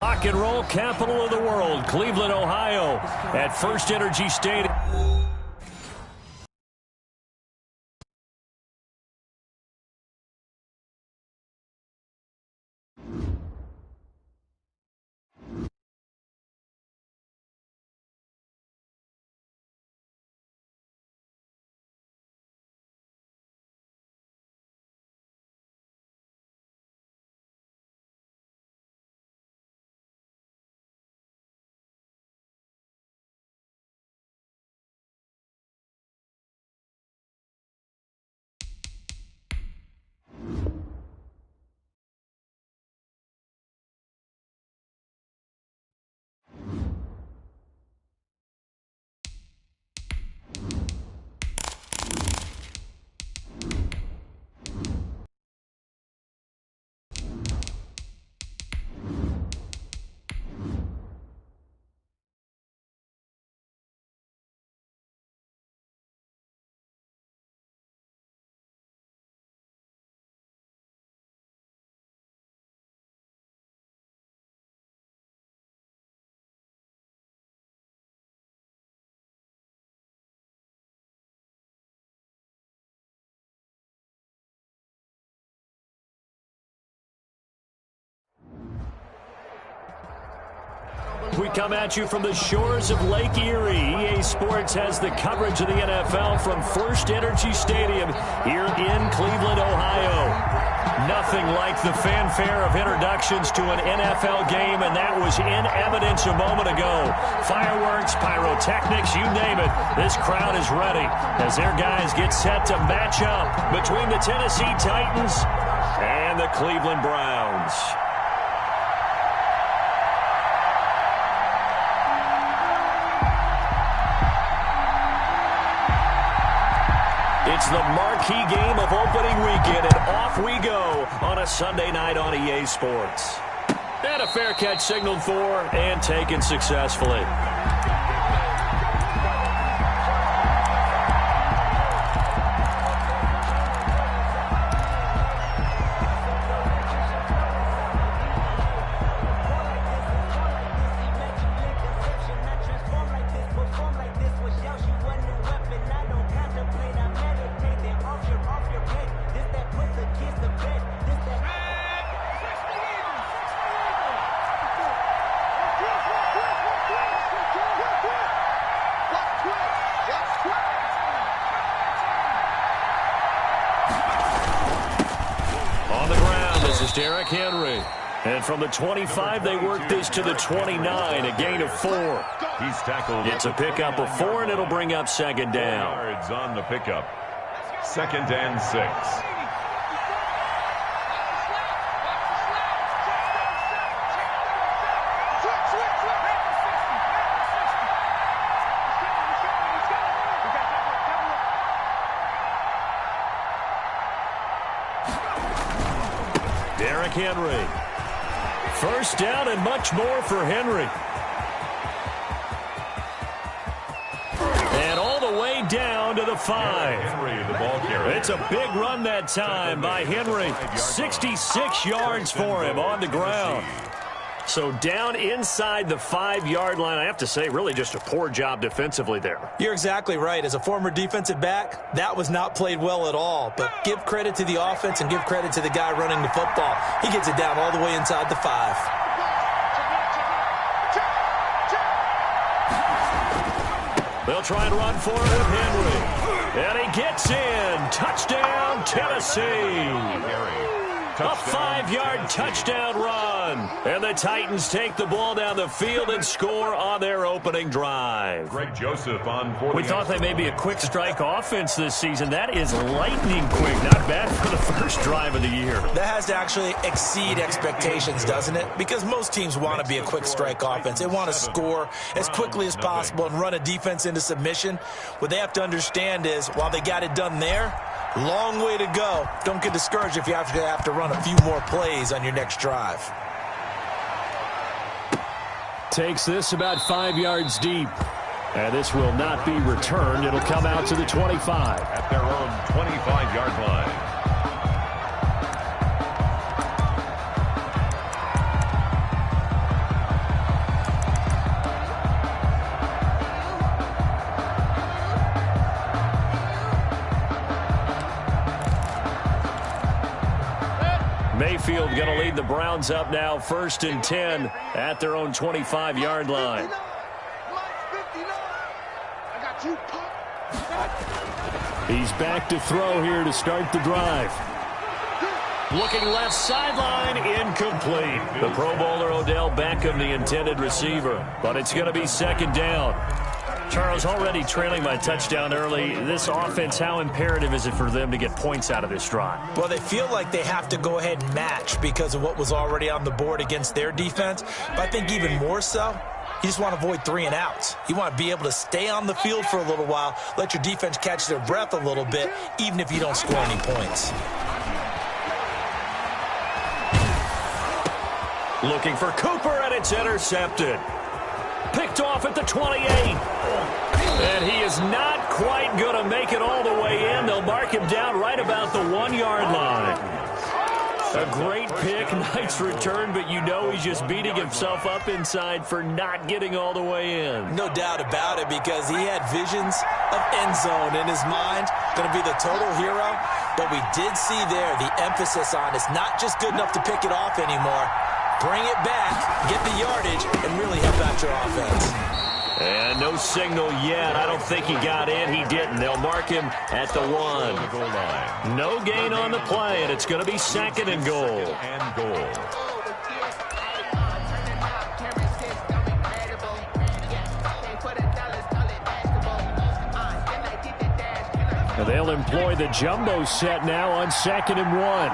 Rock and roll capital of the world, Cleveland, Ohio, at First Energy Stadium. We come at you from the shores of Lake Erie. EA Sports has the coverage of the NFL from First Energy Stadium here in Cleveland, Ohio. Nothing like the fanfare of introductions to an NFL game, and that was in evidence a moment ago. Fireworks, pyrotechnics, you name it. This crowd is ready as their guys get set to match up between the Tennessee Titans and the Cleveland Browns. It's the marquee game of opening weekend, and off we go on a Sunday night on EA Sports. And a fair catch signaled for and taken successfully. Henry. And from the 25, they work this to the 29, a gain of 4. He's tackled. It's a pickup of 4, and it'll bring up second down. Yards on the pickup. 2nd and 6. Henry. First down and much more for Henry. And all the way down to the 5. Henry, the ball carrier. It's a big run that time by Henry. 66 yards for him on the ground. So down inside the 5-yard line. I have to say, really just a poor job defensively there. You're exactly right. As a former defensive back, that was not played well at all. But give credit to the offense and give credit to the guy running the football. He gets it down all the way inside the 5. They'll try and run for it, Henry. And he gets in. Touchdown, Tennessee. A 5-yard touchdown run. And the Titans take the ball down the field and score on their opening drive. Greg Joseph on 40. We thought they may be a quick strike offense this season. That is lightning quick. Not bad for the first drive of the year. That has to actually exceed expectations, doesn't it? Because most teams want to be a quick strike offense. They want to score as quickly as possible and run a defense into submission. What they have to understand is, while they got it done there, long way to go. Don't get discouraged if you have to run a few more plays on your next drive. Takes this about 5 yards deep. And this will not be returned. It'll come out to the 25. At their own 25-yard line. backfield, going to lead the Browns up now 1st and 10 at their own 25-yard line. He's back to throw here to start the drive. Looking left sideline, incomplete. The Pro Bowler Odell Beckham, the intended receiver. But it's going to be 2nd down. Charles, already trailing by touchdown early. This offense, how imperative is it for them to get points out of this drive? Well, they feel like they have to go ahead and match because of what was already on the board against their defense. But I think even more so, you just want to avoid 3 and outs. You want to be able to stay on the field for a little while, let your defense catch their breath a little bit, even if you don't score any points. Looking for Cooper, and it's intercepted. Picked off at the 28. And he is not quite going to make it all the way in. They'll mark him down right about the 1-yard line. A great pick, nice return, but you know he's just beating himself up inside for not getting all the way in. No doubt about it, because he had visions of end zone in his mind. Going to be the total hero. But we did see there the emphasis on it's not just good enough to pick it off anymore. Bring it back, get the yardage, and really help out your offense. And no signal yet. I don't think he got in. He didn't. They'll mark him at the 1. No gain on the play, and it's going to be 2nd and goal. And they'll employ the jumbo set now on 2nd and 1.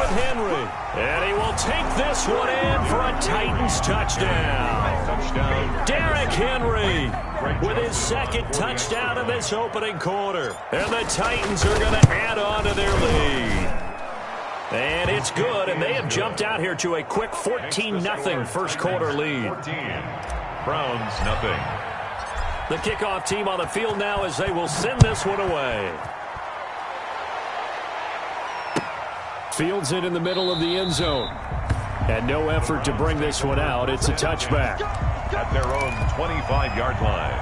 Henry, and he will take this one in for a Titans touchdown. Derrick Henry with his 2nd touchdown in this opening quarter. And the Titans are going to add on to their lead. And it's good, and they have jumped out here to a quick 14-0 first quarter lead. Browns, nothing. The kickoff team on the field now as they will send this one away. Fields it in the middle of the end zone. And no effort to bring this one out. It's a touchback. At their own 25-yard line.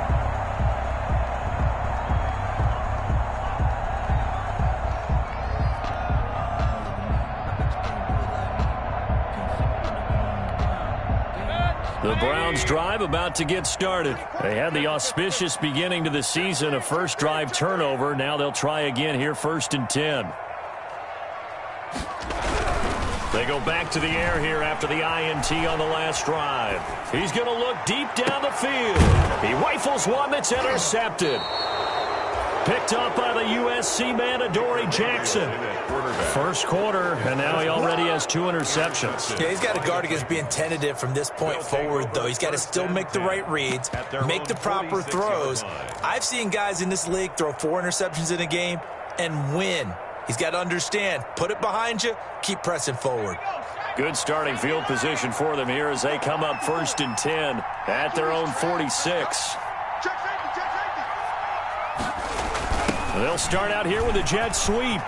The Browns drive about to get started. They had the auspicious beginning to the season, a first drive turnover. Now they'll try again here, 1st and 10. They go back to the air here after the INT on the last drive. He's going to look deep down the field. He rifles one that's intercepted. Picked up by the USC man, Adoree Jackson. First quarter, and now he already has 2 interceptions. Yeah, he's got to guard against being tentative from this point forward, though. He's got to still make the right reads, make the proper throws. I've seen guys in this league throw 4 interceptions in a game and win. He's got to understand, put it behind you, keep pressing forward. Good starting field position for them here as they come up 1st and 10 at their own 46. They'll start out here with a jet sweep.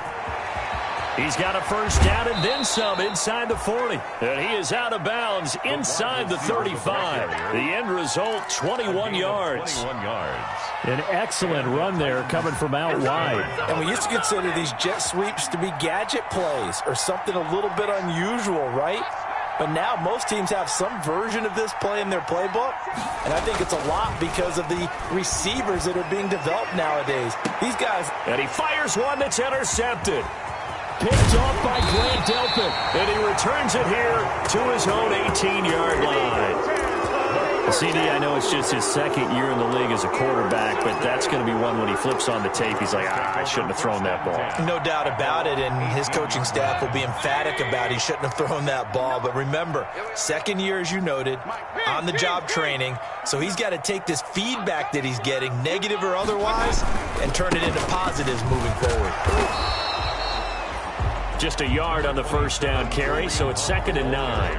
He's got a first down and then some inside the 40. And he is out of bounds inside the 35. The end result, 21 yards. An excellent run there coming from out wide. And we used to consider these jet sweeps to be gadget plays or something a little bit unusual, right? But now most teams have some version of this play in their playbook. And I think it's a lot because of the receivers that are being developed nowadays. These guys. And he fires one that's intercepted. Picked off by Grant Delpit. And he returns it here to his own 18-yard line. CD, I know it's just his 2nd year in the league as a quarterback, but that's going to be one when he flips on the tape. He's like, I shouldn't have thrown that ball. No doubt about it, and his coaching staff will be emphatic about he shouldn't have thrown that ball. But remember, 2nd year, as you noted, on-the-job training. So he's got to take this feedback that he's getting, negative or otherwise, and turn it into positives moving forward. Just a yard on the first down carry, so it's 2nd and 9.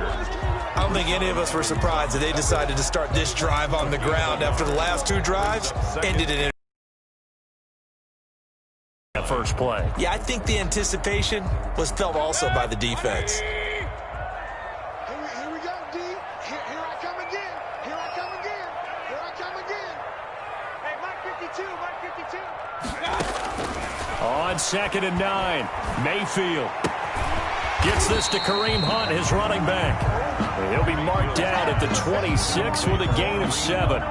I don't think any of us were surprised that they decided to start this drive on the ground after the last 2 drives ended in first play. Yeah, I think the anticipation was felt also by the defense. Here we go, D. Here I come again. Here On 2nd and 9, Mayfield gets this to Kareem Hunt, his running back. And he'll be marked down at the 26 with a gain of 7.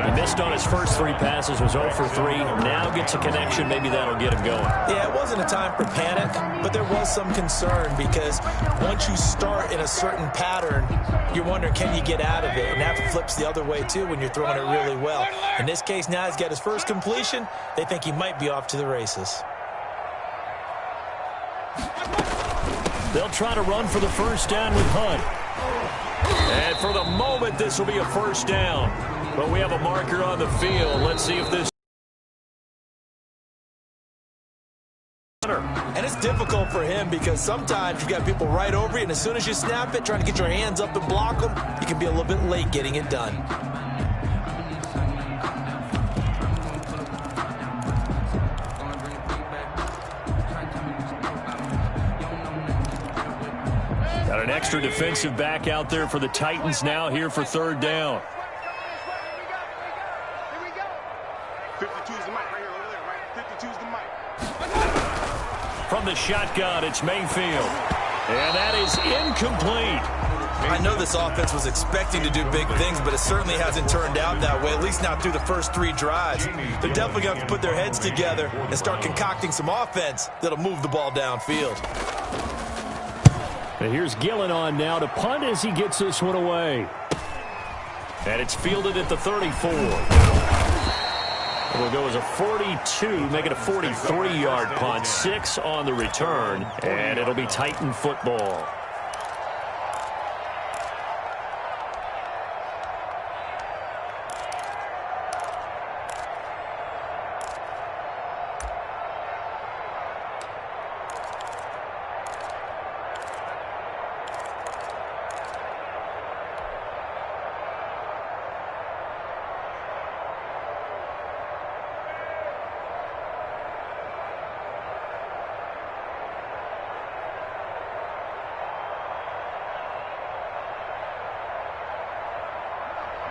He missed on his first 3 passes, was 0 for 3. Now gets a connection. Maybe that'll get him going. Yeah, it wasn't a time for panic, but there was some concern because once you start in a certain pattern, you're wondering, can you get out of it? And that flips the other way, too, when you're throwing it really well. In this case, now he's got his first completion. They think he might be off to the races. They'll try to run for the first down with Hunt. And for the moment, this will be a first down. But we have a marker on the field. Let's see if this... And it's difficult for him because sometimes you've got people right over you, and as soon as you snap it, trying to get your hands up and block them, you can be a little bit late getting it done. Got an extra defensive back out there for the Titans now here for 3rd down. 52's the mic right here, over there, right? 52's the mic. From the shotgun, it's Mayfield. And that is incomplete. I know this offense was expecting to do big things, but it certainly hasn't turned out that way, at least not through the first 3 drives. They're definitely going to have to put their heads together and start concocting some offense that'll move the ball downfield. And here's Gillen on now to punt as he gets this one away. And it's fielded at the 34. It'll go as a 42, make it a 43-yard punt, 6 on the return, and it'll be Titan football.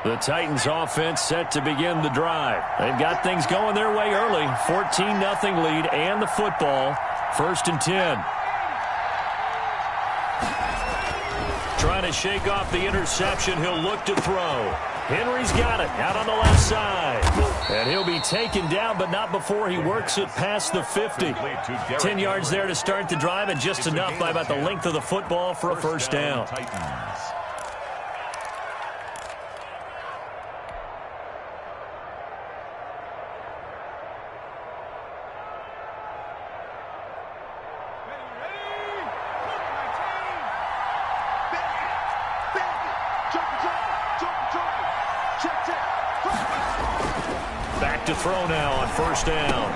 The Titans offense set to begin the drive. They've got things going their way early. 14-0 lead and the football. 1st and 10. Trying to shake off the interception. He'll look to throw. Henry's got it out on the left side. And he'll be taken down, but not before he works it past the 50. 10 yards there to start the drive, and just enough by about the length of the football for a first down. Back to throw now on first down.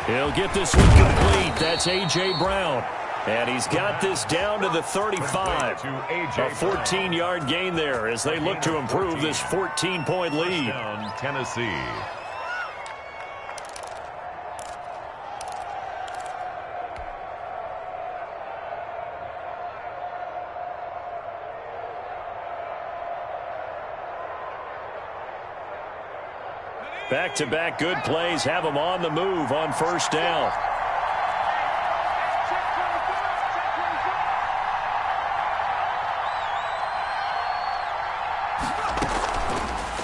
He'll get this one complete. That's A.J. Brown. And he's got this down to the 35. A 14-yard gain there as they look to improve this 14-point lead. Tennessee. Back-to-back good plays have him on the move on first down.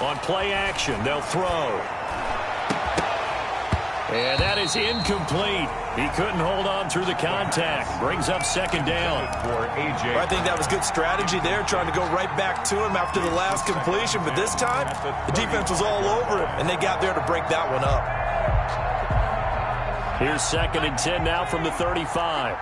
On play action, they'll throw. And that is incomplete. He couldn't hold on through the contact. Brings up second down. For A.J. I think that was good strategy there, trying to go right back to him after the last completion. But this time, the defense was all over him, and they got there to break that one up. Here's 2nd and 10 now from the 35.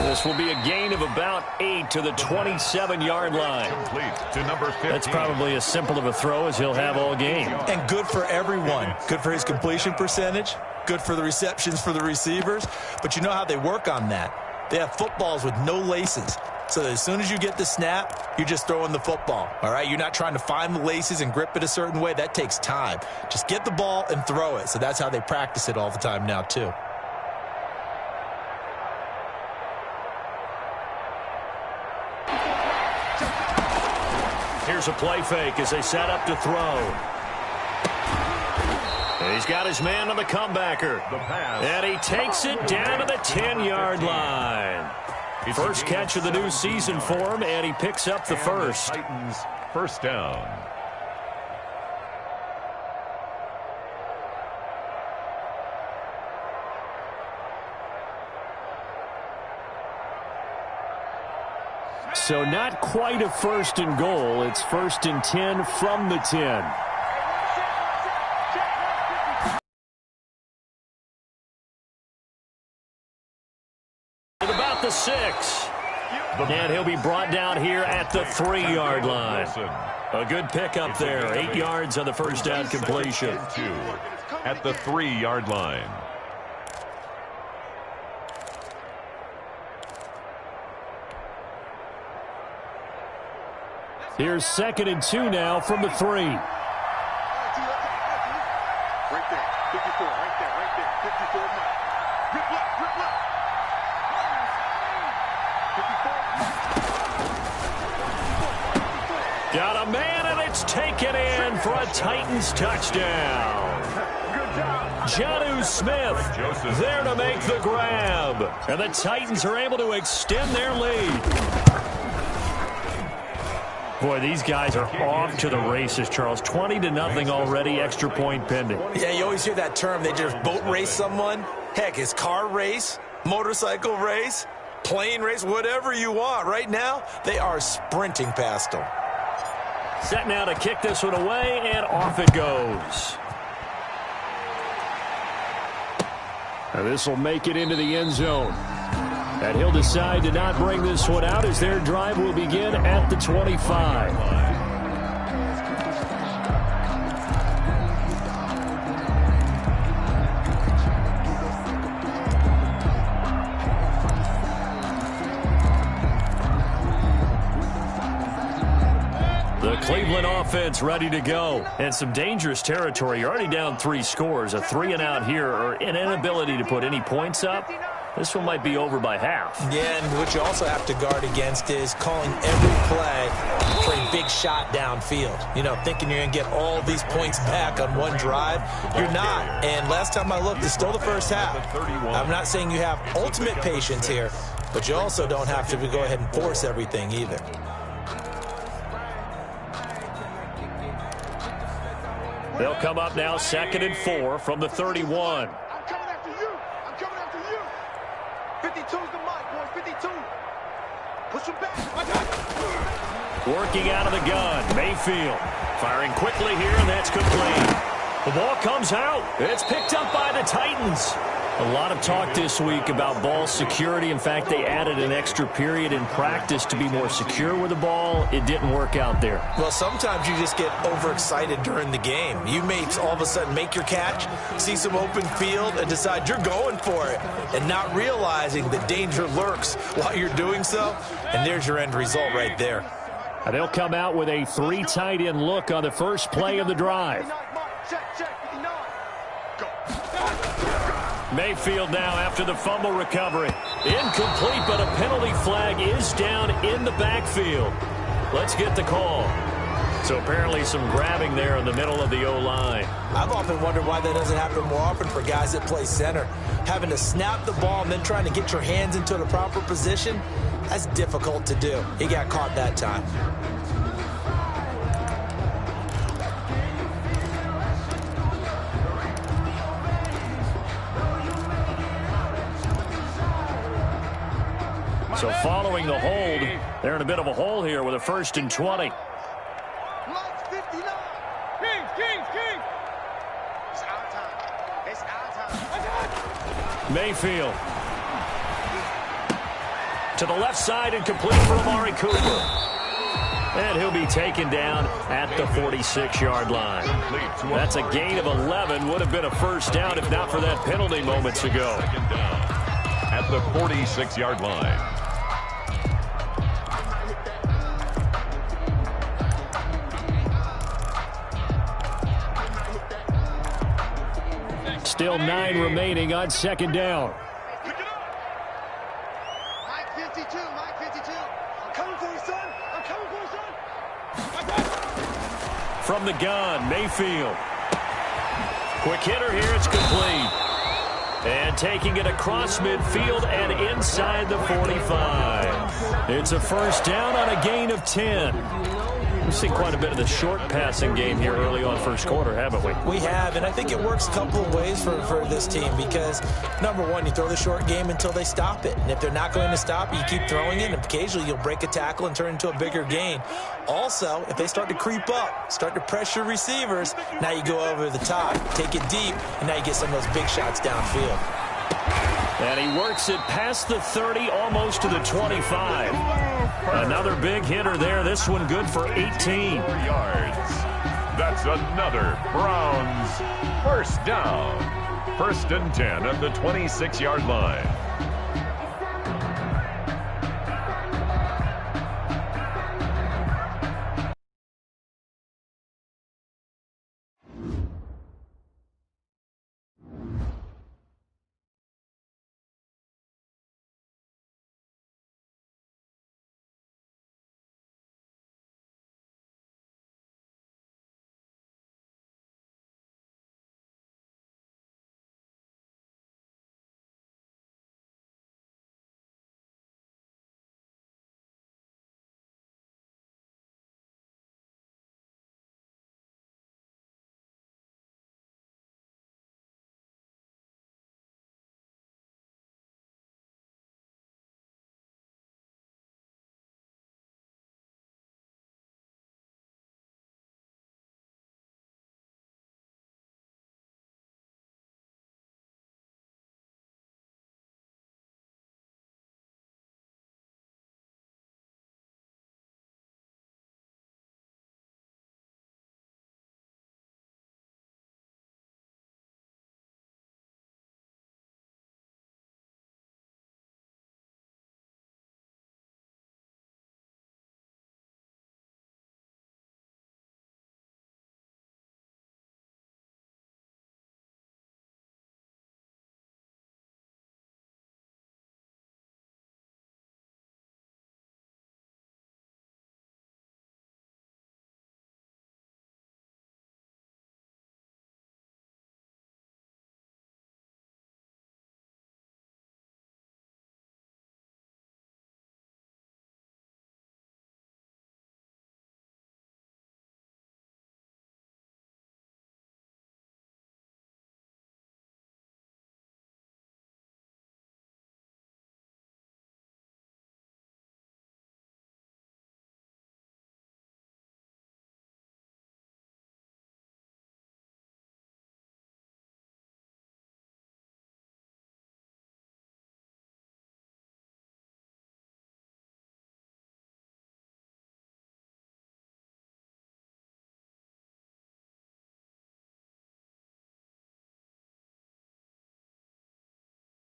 This will be a gain of about 8 to the 27-yard line. Complete to number 15. That's probably as simple of a throw as he'll have all game. And good for everyone. Good for his completion percentage. Good for the receptions for the receivers. But you know how they work on that. They have footballs with no laces. so that as soon as you get the snap, you're just throwing the football, all right? You're not trying to find the laces and grip it a certain way. That takes time. Just get the ball and throw it. So that's how they practice it all the time now, too. Here's a play fake as they set up to throw. And he's got his man on the comebacker. And he takes it down to the 10-yard line. First catch of the new season for him, and he picks up the first. Titans first down. So not quite a first and goal. It's first and 10 from the 10. At about the 6. And he'll be brought down here at the 3-yard line. A good pickup there. 8 yards on the first down completion. At the 3-yard line. Here's 2nd and 2 now from the 3. Right there. 54. Right there. 54. Rip left. 54. Got a man, and it's taken in for a Titans touchdown. Jonnu Smith there to make the grab. And the Titans are able to extend their lead. Boy, these guys are off to the races, Charles. 20-0 already, extra point pending. Yeah, you always hear that term. They just boat race someone. Heck, it's car race, motorcycle race, plane race, whatever you want. Right now, they are sprinting past them. Set now to kick this one away, and off it goes. Now this will make it into the end zone. And he'll decide to not bring this one out as their drive will begin at the 25. The Cleveland offense ready to go. And some dangerous territory. You're already down 3 scores. A 3-and-out here, or an inability to put any points up. This one might be over by half. Yeah, and what you also have to guard against is calling every play for a big shot downfield. You know, thinking you're going to get all these points back on one drive. You're not. And last time I looked, it's still the first half. I'm not saying you have ultimate patience here, but you also don't have to go ahead and force everything either. They'll come up now 2nd and 4 from the 31. 52's the mic, boys. 52. Push him back. Working out of the gun. Mayfield firing quickly here, and that's complete. The ball comes out. It's picked up by the Titans. A lot of talk this week about ball security. In fact, they added an extra period in practice to be more secure with the ball. It didn't work out there. Well, sometimes you just get overexcited during the game. You may all of a sudden make your catch, see some open field, and decide you're going for it, and not realizing the danger lurks while you're doing so. And there's your end result right there. And they'll come out with a 3 tight end look on the first play of the drive. Mayfield now after the fumble recovery. Incomplete, but a penalty flag is down in the backfield. Let's get the call. So apparently some grabbing there in the middle of the O-line. I've often wondered why that doesn't happen more often for guys that play center. Having to snap the ball and then trying to get your hands into the proper position, that's difficult to do. He got caught that time. So following the hold, they're in a bit of a hole here with a 1st and 20. Kings. It's our time. It's our time. Mayfield. To the left side and complete for Amari Cooper. And he'll be taken down at the 46-yard line. That's a gain of 11. Would have been a first down if not for that penalty moments ago. At the 46-yard line. Still 9 remaining on second down. Mike 52, Mike 52. I'm coming for you, son. I'm coming for you, son. From the gun, Mayfield. Quick hitter here, it's complete. And taking it across midfield and inside the 45. It's a first down on a gain of 10. We've seen quite a bit of the short passing game here early on first quarter, haven't we? We have, and I think it works a couple of ways for this team because, number one, you throw the short game until they stop it. And if they're not going to stop, you keep throwing it, and occasionally you'll break a tackle and turn into a bigger gain. Also, if they start to creep up, start to pressure receivers, now you go over the top, take it deep, and now you get some of those big shots downfield. And he works it past the 30, almost to the 25. Another big hitter there. This one good for 18 yards. That's another Browns first down. 1st and 10 at the 26-yard line.